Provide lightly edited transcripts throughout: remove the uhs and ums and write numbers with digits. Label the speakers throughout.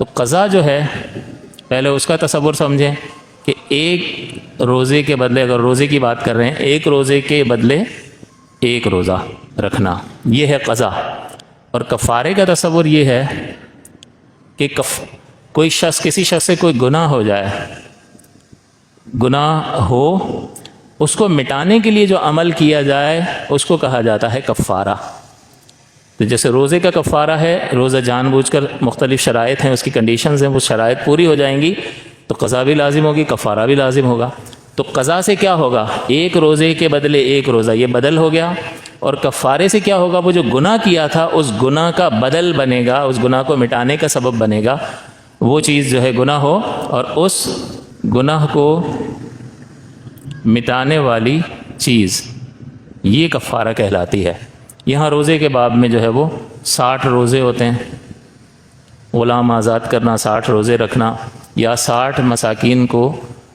Speaker 1: تو قضا جو ہے پہلے اس کا تصور سمجھیں کہ ایک روزے کے بدلے، اگر روزے کی بات کر رہے ہیں، ایک روزے کے بدلے ایک روزہ رکھنا، یہ ہے قضا۔ اور کفارے کا تصور یہ ہے کہ کوئی شخص، کسی شخص سے کوئی گناہ ہو جائے، گناہ ہو، اس کو مٹانے کے لیے جو عمل کیا جائے اس کو کہا جاتا ہے کفارہ۔ تو جیسے روزے کا کفارہ ہے، روزہ جان بوجھ کر، مختلف شرائط ہیں، اس کی کنڈیشنز ہیں، وہ شرائط پوری ہو جائیں گی تو قضا بھی لازم ہوگی، کفارہ بھی لازم ہوگا۔ تو قضا سے کیا ہوگا؟ ایک روزے کے بدلے ایک روزہ، یہ بدل ہو گیا۔ اور کفارے سے کیا ہوگا؟ وہ جو گناہ کیا تھا اس گناہ کا بدل بنے گا، اس گناہ کو مٹانے کا سبب بنے گا، وہ چیز جو ہے گناہ ہو، اور اس گناہ کو مٹانے والی چیز، یہ کفارہ کہلاتی ہے۔ یہاں روزے کے باب میں جو ہے وہ 60 روزے ہوتے ہیں، غلام آزاد کرنا، 60 روزے رکھنا، یا 60 مساکین کو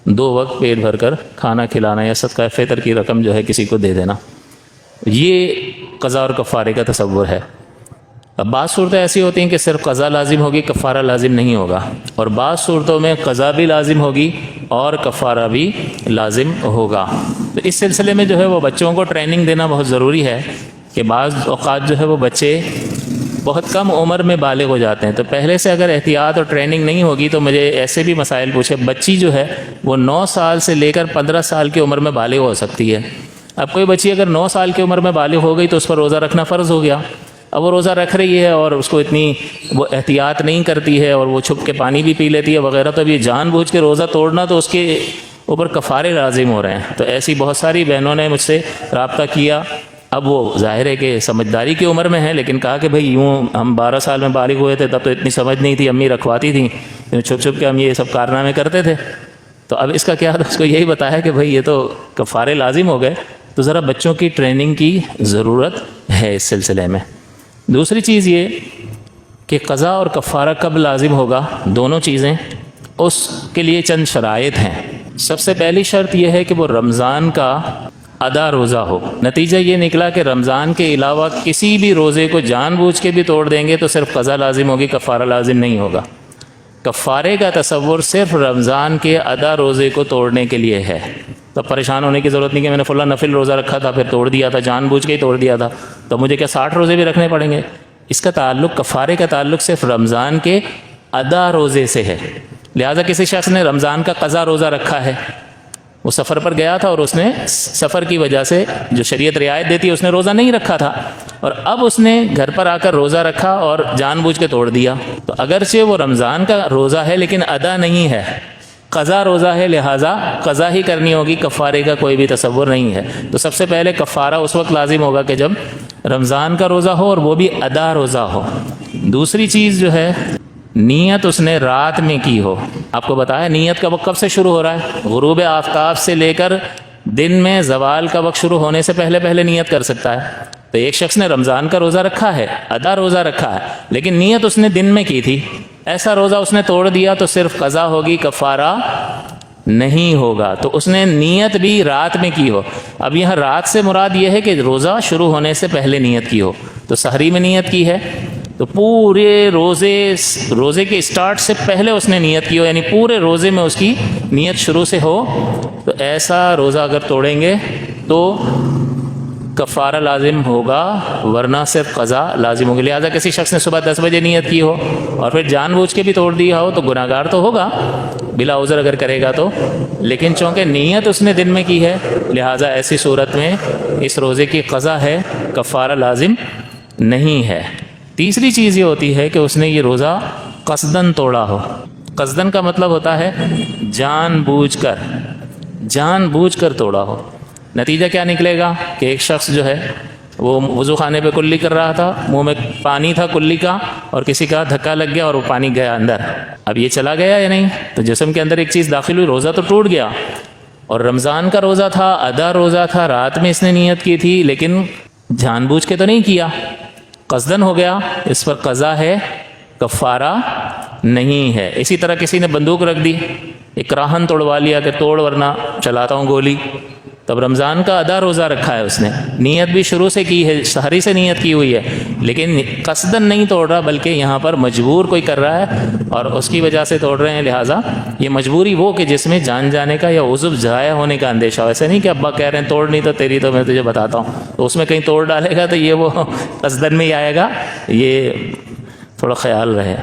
Speaker 1: 2 وقت پیٹ بھر کر کھانا کھلانا، یا صدقہ فطر کی رقم جو ہے کسی کو دے دینا، یہ قضا اور کفارے کا تصور ہے۔ اب بعض صورتیں ایسی ہوتی ہیں کہ صرف قضا لازم ہوگی، کفارہ لازم نہیں ہوگا، اور بعض صورتوں میں قضا بھی لازم ہوگی اور کفارہ بھی لازم ہوگا۔ تو اس سلسلے میں جو ہے وہ بچوں کو ٹریننگ دینا بہت ضروری ہے کہ بعض اوقات جو ہے وہ بچے بہت کم عمر میں بالغ ہو جاتے ہیں، تو پہلے سے اگر احتیاط اور ٹریننگ نہیں ہوگی تو مجھے ایسے بھی مسائل پوچھے، بچی جو ہے وہ 9 سال سے لے کر 15 سال کی عمر میں بالغ ہو سکتی ہے۔ اب کوئی بچی اگر 9 سال کی عمر میں بالغ ہو گئی تو اس پر روزہ رکھنا فرض ہو گیا۔ اب وہ روزہ رکھ رہی ہے اور اس کو اتنی وہ احتیاط نہیں کرتی ہے، اور وہ چھپ کے پانی بھی پی لیتی ہے وغیرہ، تو اب یہ جان بوجھ کے روزہ توڑنا تو اس کے اوپر کفارے لازم ہو رہے ہیں۔ تو ایسی بہت ساری بہنوں نے مجھ سے رابطہ کیا، اب وہ ظاہر ہے کہ سمجھداری کی عمر میں ہے، لیکن کہا کہ بھئی یوں ہم 12 سال میں بالغ ہوئے تھے، تب تو اتنی سمجھ نہیں تھی، امی رکھواتی تھیں، چھپ چھپ کے ہم یہ سب کارنامے کرتے تھے۔ تو اب اس کا کیا، اس کو یہی بتایا کہ بھئی یہ تو کفارے لازم ہو گئے، تو ذرا بچوں کی ٹریننگ کی ضرورت ہے اس سلسلے میں۔ دوسری چیز یہ کہ قضا اور کفارہ کب لازم ہوگا، دونوں چیزیں، اس کے لیے چند شرائط ہیں۔ سب سے پہلی شرط یہ ہے کہ وہ رمضان کا ادا روزہ ہو۔ نتیجہ یہ نکلا کہ رمضان کے علاوہ کسی بھی روزے کو جان بوجھ کے بھی توڑ دیں گے تو صرف قضا لازم ہوگی، کفارہ لازم نہیں ہوگا۔ کفارے کا تصور صرف رمضان کے ادا روزے کو توڑنے کے لیے ہے۔ تو پریشان ہونے کی ضرورت نہیں کہ میں نے فلاں نفل روزہ رکھا تھا پھر توڑ دیا تھا، جان بوجھ کے ہی توڑ دیا تھا، تو مجھے کیا 60 روزے بھی رکھنے پڑیں گے؟ اس کا تعلق، کفارے کا تعلق صرف رمضان کے ادا روزے سے ہے۔ لہٰذا کسی شخص نے رمضان کا قضا روزہ رکھا ہے، وہ سفر پر گیا تھا اور اس نے سفر کی وجہ سے جو شریعت رعایت دیتی ہے اس نے روزہ نہیں رکھا تھا، اور اب اس نے گھر پر آ کر روزہ رکھا اور جان بوجھ کے توڑ دیا، تو اگرچہ وہ رمضان کا روزہ ہے لیکن ادا نہیں ہے، قضا روزہ ہے، لہٰذا قضا ہی کرنی ہوگی، کفارے کا کوئی بھی تصور نہیں ہے۔ تو سب سے پہلے کفارہ اس وقت لازم ہوگا کہ جب رمضان کا روزہ ہو اور وہ بھی ادا روزہ ہو۔ دوسری چیز جو ہے، نیت اس نے رات میں کی ہو۔ آپ کو بتایا نیت کا وقت کب سے شروع ہو رہا ہے؟ غروب آفتاب سے لے کر دن میں زوال کا وقت شروع ہونے سے پہلے پہلے نیت کر سکتا ہے۔ تو ایک شخص نے رمضان کا روزہ رکھا ہے، ادا روزہ رکھا ہے، لیکن نیت اس نے دن میں کی تھی، ایسا روزہ اس نے توڑ دیا تو صرف قضا ہوگی، کفارہ نہیں ہوگا۔ تو اس نے نیت بھی رات میں کی ہو۔ اب یہاں رات سے مراد یہ ہے کہ روزہ شروع ہونے سے پہلے نیت کی ہو۔ تو سحری میں نیت کی ہے تو پورے روزے کے اسٹارٹ سے پہلے اس نے نیت کی ہو، یعنی پورے روزے میں اس کی نیت شروع سے ہو، تو ایسا روزہ اگر توڑیں گے تو کفارہ لازم ہوگا، ورنہ صرف قضا لازم ہوگی۔ لہٰذا کسی شخص نے صبح 10 بجے نیت کی ہو اور پھر جان بوجھ کے بھی توڑ دیا ہو تو گناہ گار تو ہوگا بلا عذر اگر کرے گا تو، لیکن چونکہ نیت اس نے دن میں کی ہے لہٰذا ایسی صورت میں اس روزے کی قضا ہے، کفارہ لازم نہیں ہے۔ تیسری چیز یہ ہوتی ہے کہ اس نے یہ روزہ قصدن توڑا ہو۔ قصدن کا مطلب ہوتا ہے جان بوجھ کر توڑا ہو۔ نتیجہ کیا نکلے گا کہ ایک شخص جو ہے وہ وضو خانے پہ کلی کر رہا تھا، منہ میں پانی تھا کلی کا، اور کسی کا دھکا لگ گیا اور وہ پانی گیا اندر، اب یہ چلا گیا یا نہیں؟ تو جسم کے اندر ایک چیز داخل ہوئی، روزہ تو ٹوٹ گیا، اور رمضان کا روزہ تھا، ادا روزہ تھا، رات میں اس نے نیت کی تھی لیکن جان بوجھ کے تو نہیں کیا، قصدن ہو گیا، اس پر قضا ہے، کفارہ نہیں ہے۔ اسی طرح کسی نے بندوق رکھ دی، اکراہن توڑوا لیا کہ توڑ ورنہ چلاتا ہوں گولی، تب رمضان کا ادا روزہ رکھا ہے، اس نے نیت بھی شروع سے کی ہے، سحری سے نیت کی ہوئی ہے، لیکن قصدن نہیں توڑ رہا بلکہ یہاں پر مجبور کوئی کر رہا ہے اور اس کی وجہ سے توڑ رہے ہیں، لہٰذا یہ مجبوری وہ کہ جس میں جان جانے کا یا عضو ضائع ہونے کا اندیشہ ہو. ایسے نہیں کہ ابا کہہ رہے ہیں توڑ نہیں تو تیری تو میں تجھے بتاتا ہوں، تو اس میں کہیں توڑ ڈالے گا تو یہ وہ قصدن میں ہی آئے گا، یہ تھوڑا خیال رہے.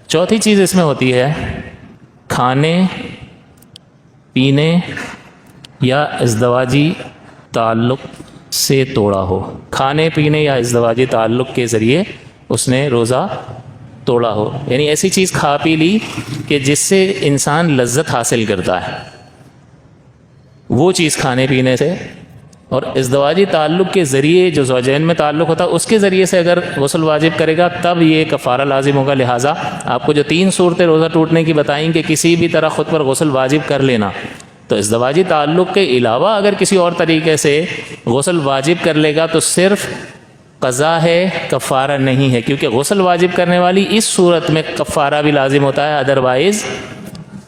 Speaker 1: چوتھی چیز اس میں ہوتی ہے کھانے پینے یا ازدواجی تعلق سے توڑا ہو. کھانے پینے یا ازدواجی تعلق کے ذریعے اس نے روزہ توڑا ہو، یعنی ایسی چیز کھا پی لی کہ جس سے انسان لذت حاصل کرتا ہے، وہ چیز کھانے پینے سے. اور ازدواجی تعلق کے ذریعے جو زوجین میں تعلق ہوتا ہے اس کے ذریعے سے اگر غسل واجب کرے گا تب یہ کفارہ لازم ہوگا. لہٰذا آپ کو جو 3 صورتیں روزہ ٹوٹنے کی بتائیں کہ کسی بھی طرح خود پر غسل واجب کر لینا، تو ازدواجی تعلق کے علاوہ اگر کسی اور طریقے سے غسل واجب کر لے گا تو صرف قضا ہے، کفارہ نہیں ہے، کیونکہ غسل واجب کرنے والی اس صورت میں کفارہ بھی لازم ہوتا ہے، ادروائز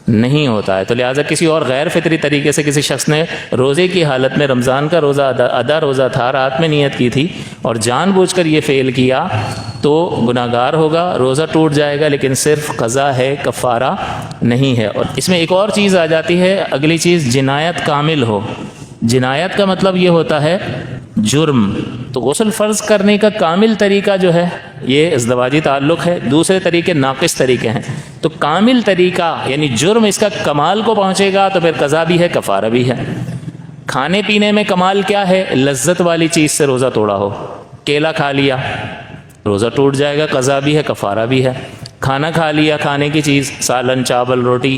Speaker 1: نہیں ہوتا ہے. تو لہٰذا کسی اور غیر فطری طریقے سے کسی شخص نے روزے کی حالت میں رمضان کا روزہ ادا روزہ تھا، رات میں نیت کی تھی اور جان بوجھ کر یہ فعل کیا تو گناہ گار ہوگا، روزہ ٹوٹ جائے گا، لیکن صرف قضا ہے، کفارہ نہیں ہے. اور اس میں ایک اور چیز آ جاتی ہے، اگلی چیز جنایت کامل ہو. جنایت کا مطلب یہ ہوتا ہے جرم. تو غسل فرض کرنے کا کامل طریقہ جو ہے یہ ازدواجی تعلق ہے، دوسرے طریقے ناقص طریقے ہیں. تو کامل طریقہ یعنی جرم اس کا کمال کو پہنچے گا تو پھر قضا بھی ہے، کفارہ بھی ہے. کھانے پینے میں کمال کیا ہے؟ لذت والی چیز سے روزہ توڑا ہو. کیلا کھا لیا روزہ ٹوٹ جائے گا، قضا بھی ہے، کفارہ بھی ہے. کھانا کھا لیا، کھانے کی چیز سالن چاول روٹی،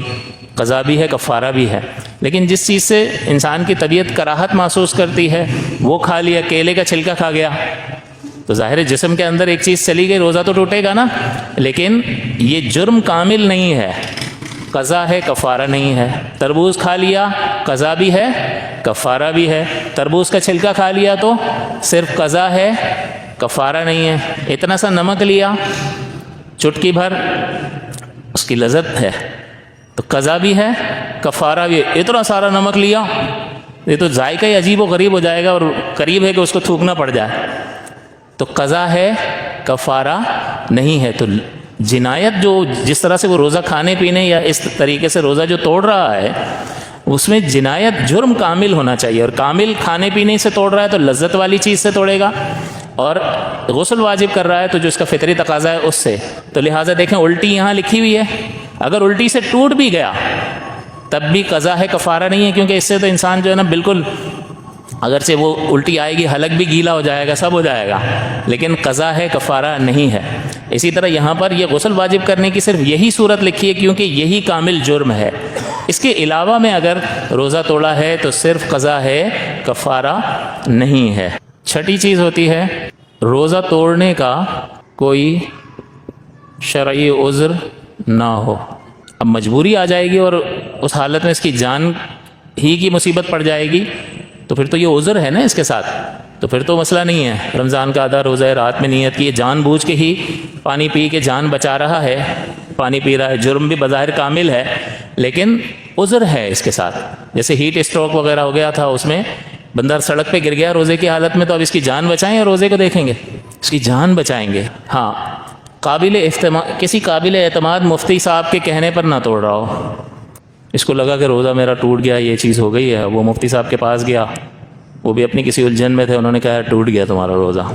Speaker 1: قضا بھی ہے، کفارہ بھی ہے. لیکن جس چیز سے انسان کی طبیعت کراہت محسوس کرتی ہے وہ کھا لیا، کیلے کا چھلکا کھا گیا تو ظاہر جسم کے اندر ایک چیز چلی گئی، روزہ تو ٹوٹے گا نا، لیکن یہ جرم کامل نہیں ہے، قضا ہے، کفارہ نہیں ہے. تربوز کھا لیا، قضا بھی ہے، کفارہ بھی ہے. تربوز کا چھلکا کھا لیا تو صرف قضا ہے، کفارہ نہیں ہے. اتنا سا نمک لیا، چٹکی بھر، اس کی لذت ہے تو قضا بھی ہے، کفارہ بھی ہے. اتنا سارا نمک لیا، یہ تو ذائقہ ہی عجیب و غریب ہو جائے گا اور قریب ہے کہ اس کو تھوکنا پڑ جائے، تو قضا ہے، کفارہ نہیں ہے. تو جنایت جو جس طرح سے وہ روزہ کھانے پینے یا اس طریقے سے روزہ جو توڑ رہا ہے اس میں جنایت جرم کامل ہونا چاہیے، اور کامل کھانے پینے سے توڑ رہا ہے تو لذت والی چیز سے توڑے گا، اور غسل واجب کر رہا ہے تو جو اس کا فطری تقاضا ہے اس سے. تو لہٰذا دیکھیں الٹی یہاں لکھی ہوئی ہے، اگر الٹی سے ٹوٹ بھی گیا تب بھی قضا ہے، کفارہ نہیں ہے، کیونکہ اس سے تو انسان جو ہے نا بالکل اگرچہ وہ الٹی آئے گی، حلق بھی گیلا ہو جائے گا، سب ہو جائے گا، لیکن قضا ہے، کفارہ نہیں ہے. اسی طرح یہاں پر یہ غسل واجب کرنے کی صرف یہی صورت لکھی ہے کیونکہ یہی کامل جرم ہے. اس کے علاوہ میں اگر روزہ توڑا ہے تو صرف قضا ہے، کفارہ نہیں ہے. چھٹی چیز ہوتی ہے روزہ توڑنے کا کوئی شرعی عذر نہ ہو. اب مجبوری آ جائے گی اور اس حالت میں اس کی جان ہی کی مصیبت پڑ جائے گی تو پھر تو یہ عذر ہے نا اس کے ساتھ، تو پھر تو مسئلہ نہیں ہے. رمضان کا آدھا روزہ ہے، رات میں نیت کی، جان بوجھ کے ہی پانی پی کے جان بچا رہا ہے، پانی پی رہا ہے، جرم بھی بظاہر کامل ہے لیکن عذر ہے اس کے ساتھ. جیسے ہیٹ اسٹروک وغیرہ ہو گیا تھا، اس میں بندہ سڑک پہ گر گیا روزے کی حالت میں، تو اب اس کی جان بچائیں یا روزے کو دیکھیں گے؟ اس کی جان بچائیں گے. ہاں کسی قابل اعتماد مفتی صاحب کے کہنے پر نہ توڑ رہا ہو، اس کو لگا کہ روزہ میرا ٹوٹ گیا، یہ چیز ہو گئی ہے، وہ مفتی صاحب کے پاس گیا، وہ بھی اپنی کسی الجھن میں تھے، انہوں نے کہا ٹوٹ گیا تمہارا روزہ.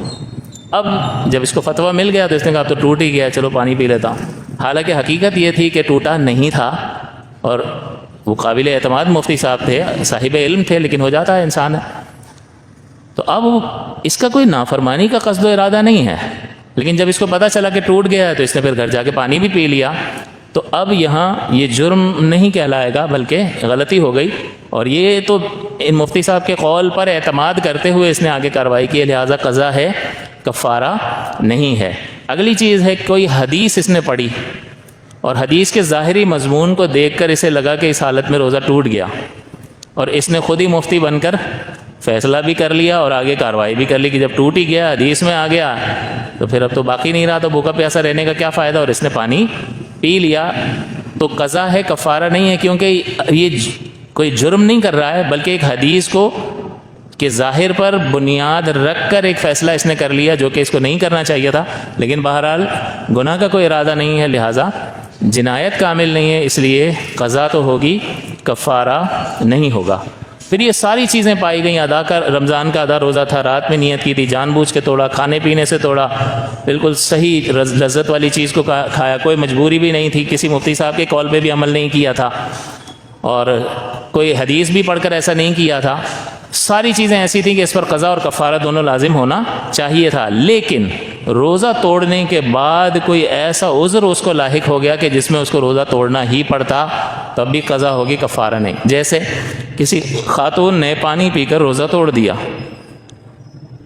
Speaker 1: اب جب اس کو فتویٰ مل گیا تو اس نے کہا اب تو ٹوٹ ہی گیا، چلو پانی پی لیتا ہوں. حالانکہ حقیقت یہ تھی کہ ٹوٹا نہیں تھا اور وہ قابل اعتماد مفتی صاحب تھے، صاحب علم تھے، لیکن ہو جاتا ہے انسان ہے. تو اب اس کا کوئی نافرمانی کا قصد و ارادہ نہیں ہے، لیکن جب اس کو پتہ چلا کہ ٹوٹ گیا ہے تو اس نے پھر گھر جا کے پانی بھی پی لیا، تو اب یہاں یہ جرم نہیں کہلائے گا بلکہ غلطی ہو گئی. اور یہ تو ان مفتی صاحب کے قول پر اعتماد کرتے ہوئے اس نے آگے کارروائی کی ہے، لہٰذا قضا ہے، کفارہ نہیں ہے. اگلی چیز ہے کوئی حدیث اس نے پڑھی اور حدیث کے ظاہری مضمون کو دیکھ کر اسے لگا کہ اس حالت میں روزہ ٹوٹ گیا، اور اس نے خود ہی مفتی بن کر فیصلہ بھی کر لیا اور آگے کارروائی بھی کر لی کہ جب ٹوٹ ہی گیا، حدیث میں آ گیا، تو پھر اب تو باقی نہیں رہا، تو بھوکا پیاسا رہنے کا کیا فائدہ، اور اس نے پانی پی لیا. تو قضا ہے، کفارہ نہیں ہے، کیونکہ یہ کوئی جرم نہیں کر رہا ہے بلکہ ایک حدیث کو کہ ظاہر پر بنیاد رکھ کر ایک فیصلہ اس نے کر لیا جو کہ اس کو نہیں کرنا چاہیے تھا، لیکن بہرحال گناہ کا کوئی ارادہ نہیں ہے، لہٰذا جنایت کامل نہیں ہے، اس لیے قضا تو ہوگی، کفارہ نہیں ہوگا۔ پھر یہ ساری چیزیں پائی گئیں، ادا کا رمضان کا ادا روزہ تھا، رات میں نیت کی تھی، جان بوجھ کے توڑا، کھانے پینے سے توڑا، بالکل صحیح لذت والی چیز کو کھایا، کوئی مجبوری بھی نہیں تھی، کسی مفتی صاحب کے قول پہ بھی عمل نہیں کیا تھا، اور کوئی حدیث بھی پڑھ کر ایسا نہیں کیا تھا، ساری چیزیں ایسی تھیں کہ اس پر قضا اور کفارہ دونوں لازم ہونا چاہیے تھا۔ لیکن روزہ توڑنے کے بعد کوئی ایسا عذر اس کو لاحق ہو گیا کہ جس میں اس کو روزہ توڑنا ہی پڑتا، تب بھی قضا ہوگی، کفارہ نہیں۔ جیسے کسی خاتون نے پانی پی کر روزہ توڑ دیا،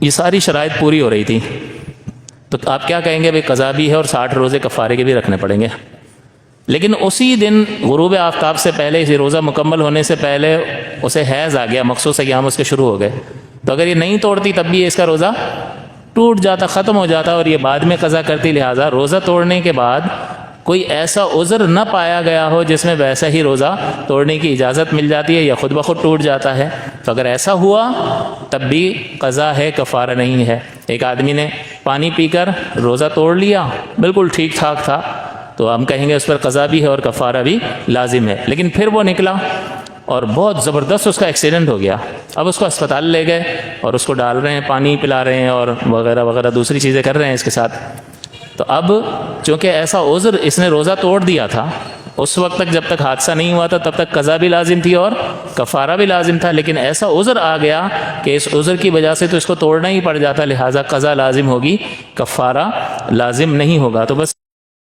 Speaker 1: یہ ساری شرائط پوری ہو رہی تھی، تو آپ کیا کہیں گے؟ بھائی قضا بھی ہے اور 60 روزے کفارے کے بھی رکھنے پڑیں گے۔ لیکن اسی دن غروب آفتاب سے پہلے، اسی روزہ مکمل ہونے سے پہلے اسے حیض آ گیا، مخصوص ایام اس کے شروع ہو گئے، تو اگر یہ نہیں توڑتی تب بھی اس کا روزہ ٹوٹ جاتا، ختم ہو جاتا، اور یہ بعد میں قضا کرتی۔ لہٰذا روزہ توڑنے کے بعد کوئی ایسا عذر نہ پایا گیا ہو جس میں ویسا ہی روزہ توڑنے کی اجازت مل جاتی ہے یا خود بخود ٹوٹ جاتا ہے، تو اگر ایسا ہوا تب بھی قضا ہے، کفارہ نہیں ہے۔ ایک آدمی نے پانی پی کر روزہ توڑ لیا، بالکل ٹھیک ٹھاک تھا، تو ہم کہیں گے اس پر قضا بھی ہے اور کفارہ بھی لازم ہے۔ لیکن پھر وہ نکلا اور بہت زبردست اس کا ایکسیڈنٹ ہو گیا، اب اس کو اسپتال لے گئے اور اس کو ڈال رہے ہیں، پانی پلا رہے ہیں اور وغیرہ وغیرہ دوسری چیزیں کر رہے ہیں اس کے ساتھ۔ تو اب چونکہ ایسا عذر، اس نے روزہ توڑ دیا تھا، اس وقت تک جب تک حادثہ نہیں ہوا تھا تب تک قضا بھی لازم تھی اور کفارہ بھی لازم تھا، لیکن ایسا عذر آ گیا کہ اس عذر کی وجہ سے تو اس کو توڑنا ہی پڑ جاتا، لہٰذا قضا لازم ہوگی، کفارہ لازم نہیں ہوگا۔ تو بس